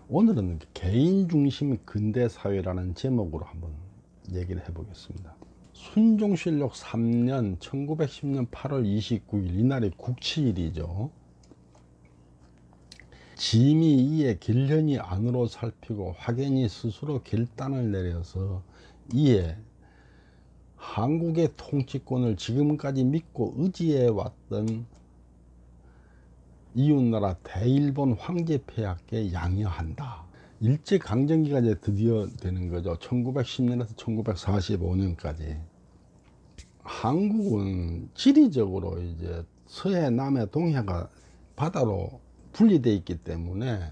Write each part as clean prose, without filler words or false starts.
오늘은 개인 중심 근대 사회라는 제목으로 한번 얘기를 해보겠습니다. 순종실록 3년 1910년 8월 29일 이날이 국치일이죠. 짐이 이에 길련히 안으로 살피고 확연히 스스로 결단을 내려서 이에 한국의 통치권을 지금까지 믿고 의지해 왔던 이웃나라 대일본 황제폐하께 양해한다. 일제강점기가 이제 드디어 되는 거죠. 1910년에서 1945년까지. 한국은 지리적으로 이제 서해, 남해, 동해가 바다로 분리되어 있기 때문에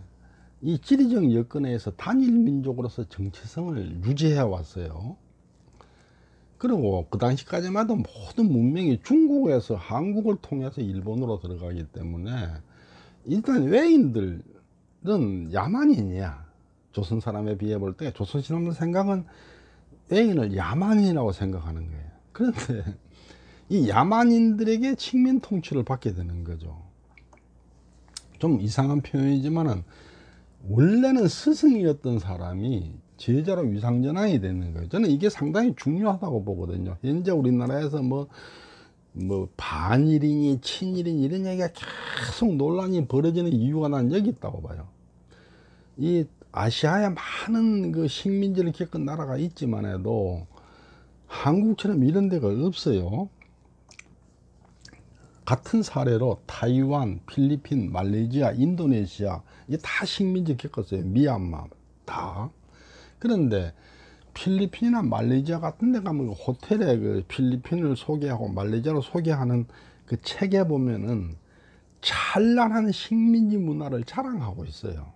이 지리적 여건에서 단일 민족으로서 정체성을 유지해 왔어요. 그리고 그 당시까지만 해도 모든 문명이 중국에서 한국을 통해서 일본으로 들어가기 때문에 일단 외인들은 야만인이야. 조선 사람에 비해 볼 때 조선 사람들 생각은 외인을 야만인이라고 생각하는 거예요. 그런데 이 야만인들에게 식민 통치를 받게 되는 거죠. 좀 이상한 표현이지만은 원래는 스승이었던 사람이 제자로 위상전환이 되는 거예요. 저는 이게 상당히 중요하다고 보거든요. 현재 우리나라에서 뭐 반일이니 친일이니 이런 얘기가 계속 논란이 벌어지는 이유가 난 여기 있다고 봐요. 이 아시아에 많은 그 식민지를 겪은 나라가 있지만 해도 한국처럼 이런 데가 없어요. 같은 사례로 타이완, 필리핀, 말레이시아, 인도네시아 이게 다 식민지 겪었어요. 미얀마 다. 그런데 필리핀이나 말레이시아 같은 데 가면 호텔에 그 필리핀을 소개하고 말레이시아를 소개하는 그 책에 보면은 찬란한 식민지 문화를 자랑하고 있어요.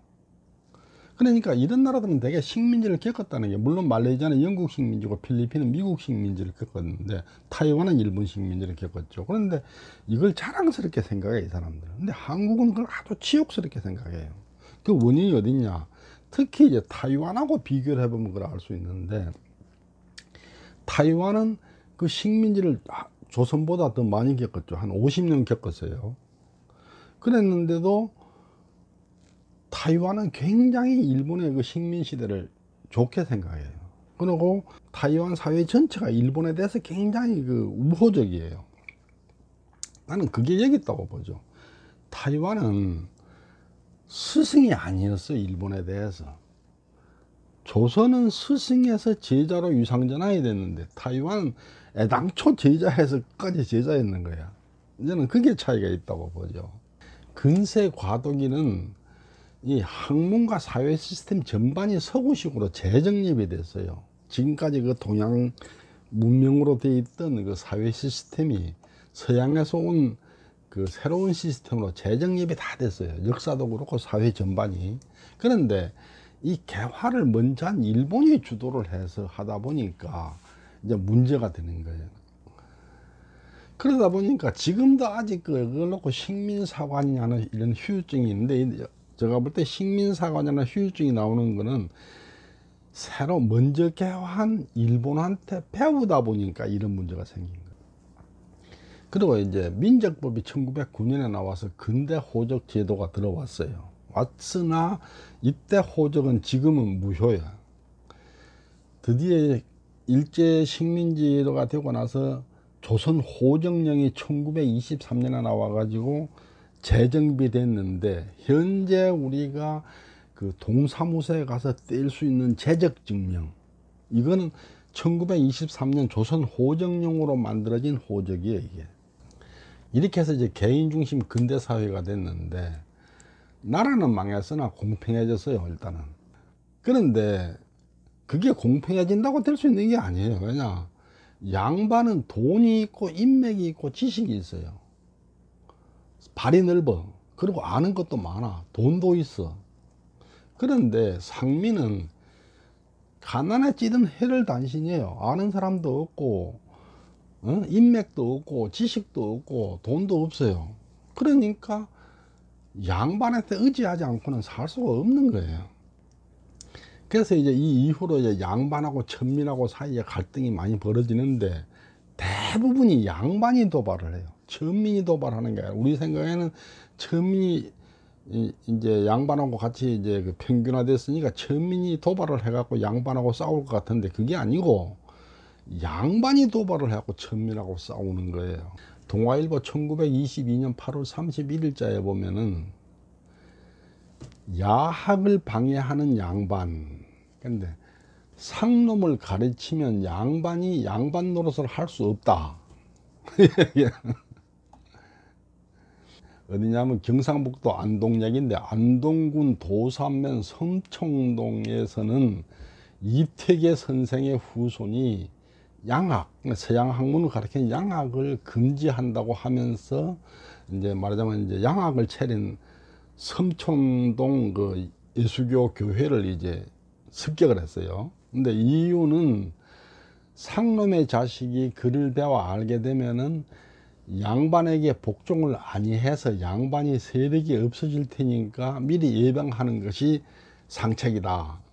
그러니까 이런 나라들은 되게 식민지를 겪었다는 게, 물론 말레이시아는 영국 식민지고 필리핀은 미국 식민지를 겪었는데 타이완은 일본 식민지를 겪었죠. 그런데 이걸 자랑스럽게 생각해 이 사람들은. 근데 한국은 그걸 아주 치욕스럽게 생각해요. 그 원인이 어딨냐? 특히 이제 타이완하고 비교를 해보면 그걸 알 수 있는데, 타이완은 그 식민지를 조선보다 더 많이 겪었죠. 한 50년 겪었어요. 그랬는데도 타이완은 굉장히 일본의 그 식민 시대를 좋게 생각해요. 그리고 타이완 사회 전체가 일본에 대해서 굉장히 그 우호적이에요. 나는 그게 여기 있다고 보죠. 타이완은 스승이 아니었어요. 일본에 대해서. 조선은 스승에서 제자로 유상전환이 됐는데 타이완은 애당초 제자에서 끝까지 제자였는 거야. 저는 그게 차이가 있다고 보죠. 근세 과도기는 이 학문과 사회 시스템 전반이 서구식으로 재정립이 됐어요. 지금까지 그 동양 문명으로 되어 있던 그 사회 시스템이 서양에서 온 그 새로운 시스템으로 재정립이 다 됐어요. 역사도 그렇고 사회 전반이. 그런데 이 개화를 먼저 한 일본이 주도를 해서 하다 보니까 이제 문제가 되는 거예요. 그러다 보니까 지금도 아직 그걸 놓고 식민사관이냐는 이런 후유증이 있는데, 제가 볼 때 식민사관이나 후유증이 나오는 거는 새로 먼저 개화한 일본한테 배우다 보니까 이런 문제가 생긴 거예요. 그리고 이제 민족법이 1909년에 나와서 근대 호적 제도가 들어왔어요. 왔으나 이때 호적은 지금은 무효야. 드디어 일제 식민지가 되고 나서 조선 호적령이 1923년에 나와가지고 재정비 됐는데, 현재 우리가 그 동사무소에 가서 뗄 수 있는 재적증명, 이거는 1923년 조선 호적령으로 만들어진 호적이에요. 이게 이렇게 해서 이제 개인 중심 근대 사회가 됐는데, 나라는 망했으나 공평해졌어요 일단은. 그런데 그게 공평해진다고 될 수 있는 게 아니에요. 왜냐, 양반은 돈이 있고 인맥이 있고 지식이 있어요. 발이 넓어. 그리고 아는 것도 많아. 돈도 있어. 그런데 상민은 가난에 찌든 해를 단신이에요. 아는 사람도 없고 인맥도 없고 지식도 없고 돈도 없어요. 그러니까 양반한테 의지하지 않고는 살 수가 없는 거예요. 그래서 이제 이 이후로 이제 양반하고 천민하고 사이에 갈등이 많이 벌어지는데, 대부분이 양반이 도발을 해요. 천민이 도발하는 게 아니라, 우리 생각에는 천민이 이제 양반하고 같이 이제 그 평균화됐으니까 천민이 도발을 해갖고 양반하고 싸울 것 같은데 그게 아니고 양반이 도발을 해갖고 천민하고 싸우는 거예요. 동아일보 1922년 8월 31일자에 보면은 야학을 방해하는 양반. 근데 상놈을 가르치면 양반이 양반 노릇을 할 수 없다. 어디냐면 경상북도 안동역인데 안동군 도산면 성청동에서는 이태계 선생의 후손이 양학, 서양 학문을 가르치는 양학을 금지한다고 하면서 이제 말하자면 이제 양학을 차린 성청동 그 예수교 교회를 이제 습격을 했어요. 근데 이유는 상놈의 자식이 글을 배워 알게 되면은 양반에게 복종을 아니해서 양반이 세력이 없어질 테니까 미리 예방하는 것이 상책이다.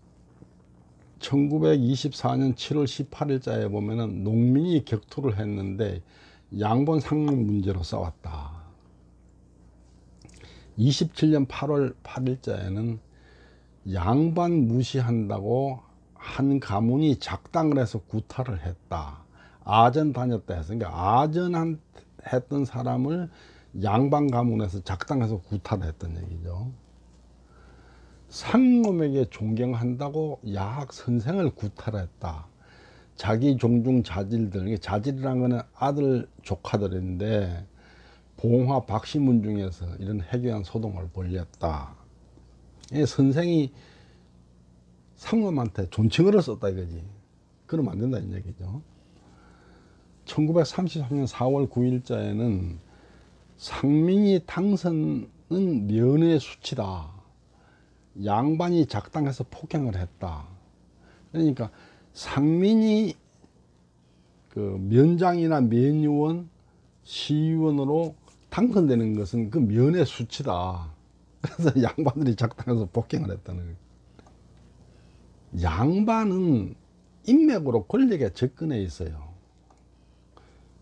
1924년 7월 18일자에 보면은 농민이 격투를 했는데 양반 상놈 문제로 싸웠다. 27년 8월 8일자에는 양반 무시한다고 한 가문이 작당을 해서 구타를 했다. 아전 다녔다 해서, 그러니까 아전했던 사람을 양반 가문에서 작당해서 구타를 했던 얘기죠. 상놈에게 존경한다고 야학 선생을 구타를 했다. 자기 종중 자질들, 자질이란 거는 아들 조카들인데 봉화 박시문 중에서 이런 해괴한 소동을 벌였다. 선생이 상놈한테 존칭어를 썼다 이거지. 그러면 안 된다 이 얘기죠. 1933년 4월 9일자에는 상민이 당선은 면회 수치다. 양반이 작당해서 폭행을 했다. 그러니까 상민이 그 면장이나 면의원, 시의원으로 당선되는 것은 그 면회 수치다. 그래서 양반들이 작당해서 폭행을 했다는 거예요. 양반은 인맥으로 권력에 접근해 있어요.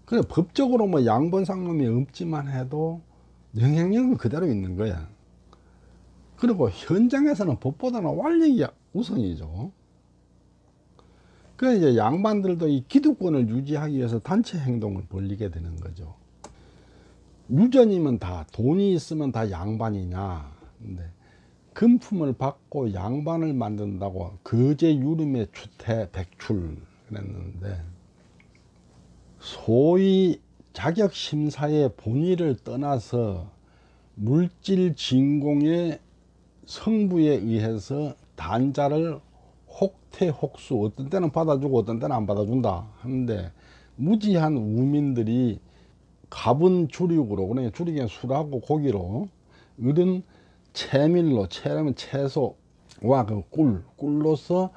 그래 법적으로 뭐 양반 상놈이 없지만 해도 영향력은 그대로 있는 거야. 그리고 현장에서는 법보다는 완력이 우선이죠. 그래 이제 양반들도 이 기득권을 유지하기 위해서 단체 행동을 벌이게 되는 거죠. 유전이면 다 돈이 있으면 다 양반이냐. 근데 금품을 받고 양반을 만든다고 거제 유림의 추태 백출 그랬는데 소위 자격 심사의 본의를 떠나서 물질 진공의 성부에 의해서 단자를 혹태혹수 어떤 때는 받아주고 어떤 때는 안 받아준다 하는데 무지한 우민들이 갑은 주력으로 그러니까 주력이 술하고 고기로 이런 채밀로 채라면 채소와 그 꿀로서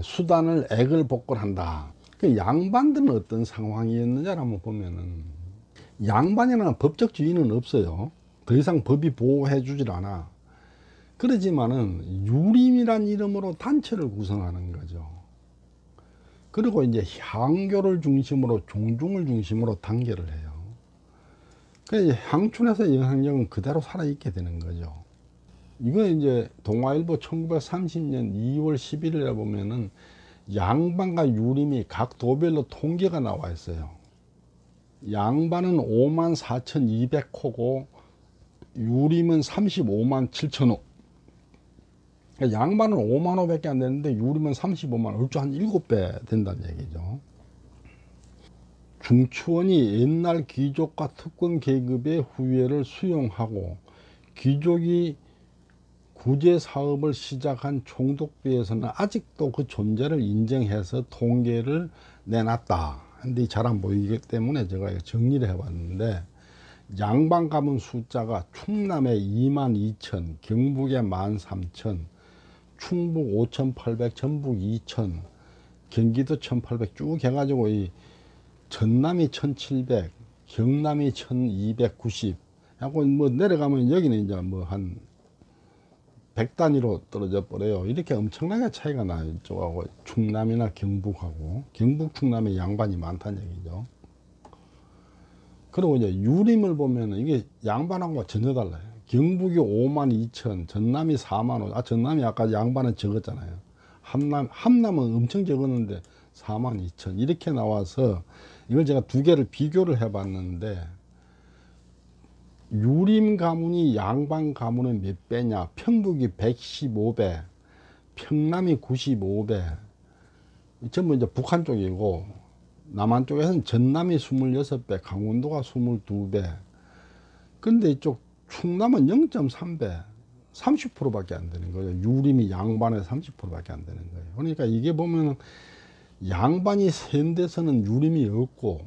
수단을 액을 복걸한다. 그 양반들은 어떤 상황이었느냐를 한번 보면은 양반이라는 법적 지위는 없어요. 더 이상 법이 보호해 주질 않아. 그러지만은 유림이란 이름으로 단체를 구성하는 거죠. 그리고 이제 향교를 중심으로 종중을 중심으로 단계를 해요. 그래서 향촌에서 영향력은 그대로 살아있게 되는 거죠. 이거 이제 동아일보 1930년 2월 11일에 보면은 양반과 유림이 각 도별로 통계가 나와 있어요. 양반은 54,200호고 유림은 357,000호. 양반은 5만 호밖에 안 되는데 유림은 35만, 얼추 한 7배 된다는 얘기죠. 중추원이 옛날 귀족과 특권 계급의 후예를 수용하고 귀족이 구제 사업을 시작한 총독부에서는 아직도 그 존재를 인정해서 통계를 내놨다. 근데 잘 안 보이기 때문에 제가 정리를 해봤는데 양반 가문 숫자가 충남에 22,000, 경북에 13,000, 충북 5,800, 전북 2,000, 경기도 1,800 쭉 해가지고 이 전남이 1,700, 경남이 1,290 하고 뭐 내려가면 여기는 이제 뭐 한 100단위로 떨어져 버려요. 이렇게 엄청나게 차이가 나요. 이쪽하고 충남이나 경북하고 경북 충남에 양반이 많다는 얘기죠. 그리고 이제 유림을 보면은 이게 양반하고 전혀 달라요. 경북이 52,000, 전남이 45,000. 아, 전남이 아까 양반은 적었잖아요. 함남은 엄청 적었는데 42,000 이렇게 나와서 이걸 제가 두 개를 비교를 해 봤는데, 유림 가문이 양반 가문의 몇 배냐? 평북이 115배, 평남이 95배. 전부 이제 북한 쪽이고, 남한 쪽에서는 전남이 26배, 강원도가 22배. 근데 이쪽 충남은 0.3배, 30%밖에 안 되는 거예요. 유림이 양반의 30%밖에 안 되는 거예요. 그러니까 이게 보면 양반이 센 데서는 유림이 없고,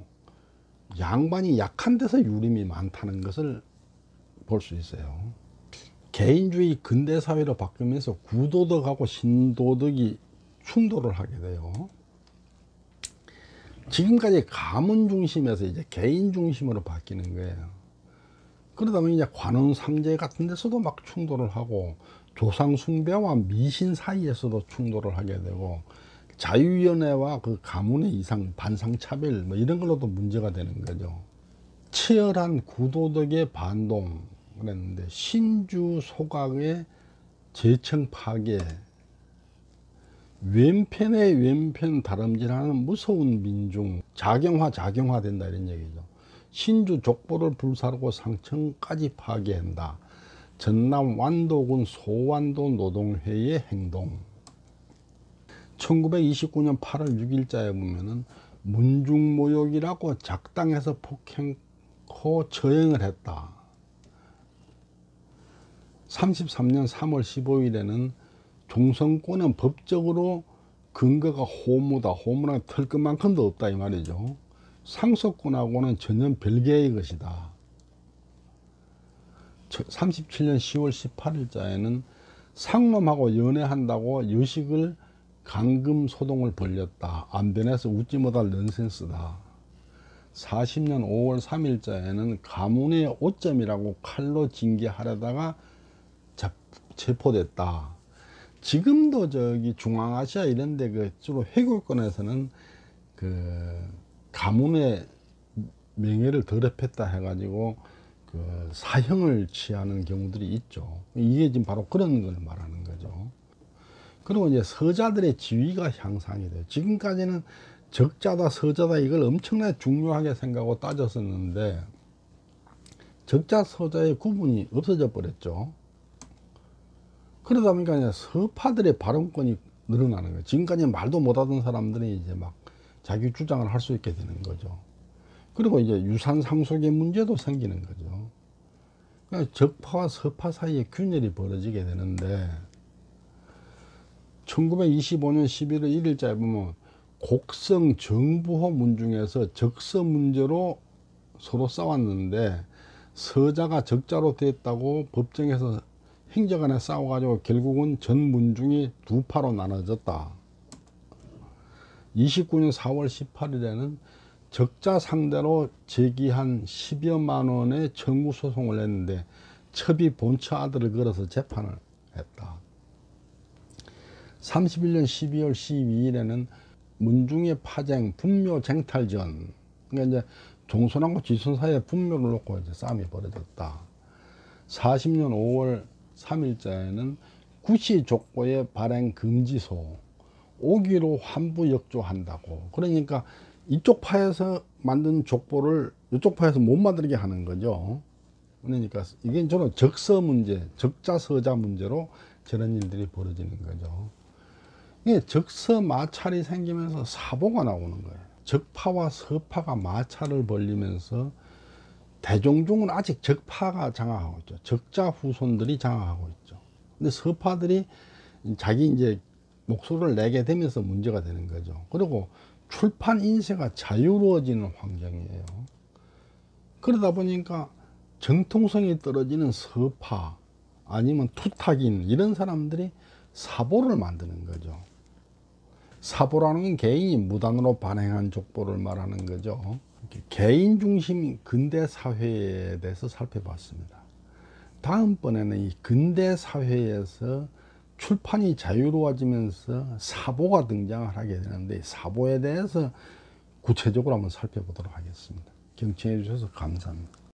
양반이 약한 데서 유림이 많다는 것을 볼 수 있어요. 개인주의 근대사회로 바뀌면서 구도덕하고 신도덕이 충돌을 하게 돼요. 지금까지 가문 중심에서 이제 개인 중심으로 바뀌는 거예요. 그러다 보니 이제 관원상제 같은 데서도 막 충돌을 하고, 조상 숭배와 미신 사이에서도 충돌을 하게 되고, 자유위원회와 그 가문의 이상 반상차별 뭐 이런 걸로도 문제가 되는 거죠. 치열한 구도덕의 반동 그랬는데, 신주 소각의 재청 파괴, 왼편의 왼편 다름질하는 무서운 민중, 작용화 된다 이런 얘기죠. 신주 족보를 불사르고 상청까지 파괴한다. 전남 완도군 소완도 노동회의 행동. 1929년 8월 6일자에 보면은 문중모욕이라고 작당해서 폭행코 처형을 했다. 33년 3월 15일에는 종성권은 법적으로 근거가 호무다. 호무랑 털끝만큼도 없다 이 말이죠. 상속권하고는 전혀 별개의 것이다. 37년 10월 18일자에는 상놈하고 연애한다고 여식을 감금 소동을 벌였다. 안변해서 웃지 못할 넌센스다. 40년 5월 3일자에는 가문의 오점이라고 칼로 징계하려다가 체포됐다. 지금도 저기 중앙아시아 이런데 그 주로 회골권에서는 그 가문의 명예를 더럽혔다 해가지고 그 사형을 취하는 경우들이 있죠. 이게 지금 바로 그런 걸 말하는 거죠. 그리고 이제 서자들의 지위가 향상이 돼요. 지금까지는 적자다 서자다 이걸 엄청나게 중요하게 생각하고 따졌었는데, 적자 서자의 구분이 없어져 버렸죠. 그러다 보니까 이제 서파들의 발언권이 늘어나는 거예요. 지금까지 말도 못하던 사람들이 이제 막 자기 주장을 할 수 있게 되는 거죠. 그리고 이제 유산 상속의 문제도 생기는 거죠. 그러니까 적파와 서파 사이에 균열이 벌어지게 되는데, 1925년 11월 1일자에 보면 곡성 정부호 문중에서 적서 문제로 서로 싸웠는데, 서자가 적자로 됐다고 법정에서 행정안에 싸워가지고 결국은 전 문중이 두 파로 나눠졌다. 29년 4월 18일에는 적자 상대로 제기한 10여만 원의 청구 소송을 했는데, 첩이 본처 아들을 걸어서 재판을 했다. 31년 12월 12일에는 문중의 파쟁 분묘 쟁탈전, 그러니까 이제 종손하고 지손 사이에 분묘를 놓고 이제 싸움이 벌어졌다. 40년 5월 3일자에는 구시 족보의 발행 금지소, 오기로 환부 역조한다고. 그러니까 이쪽 파에서 만든 족보를 이쪽 파에서 못 만들게 하는 거죠. 그러니까 이게 저는 적서 문제, 적자 서자 문제로 저런 일들이 벌어지는 거죠. 이게 적서 마찰이 생기면서 사보가 나오는 거예요. 적파와 서파가 마찰을 벌리면서 대종중은 아직 적파가 장악하고 있죠. 적자 후손들이 장악하고 있죠. 근데 서파들이 자기 이제 목소리를 내게 되면서 문제가 되는 거죠. 그리고 출판 인쇄가 자유로워지는 환경이에요. 그러다 보니까 정통성이 떨어지는 서파 아니면 투탁인 이런 사람들이 사보를 만드는 거죠. 사보라는 건 개인이 무단으로 발행한 족보를 말하는 거죠. 개인 중심 근대 사회에 대해서 살펴봤습니다. 다음번에는 이 근대 사회에서 출판이 자유로워지면서 사보가 등장을 하게 되는데, 사보에 대해서 구체적으로 한번 살펴보도록 하겠습니다. 경청해 주셔서 감사합니다.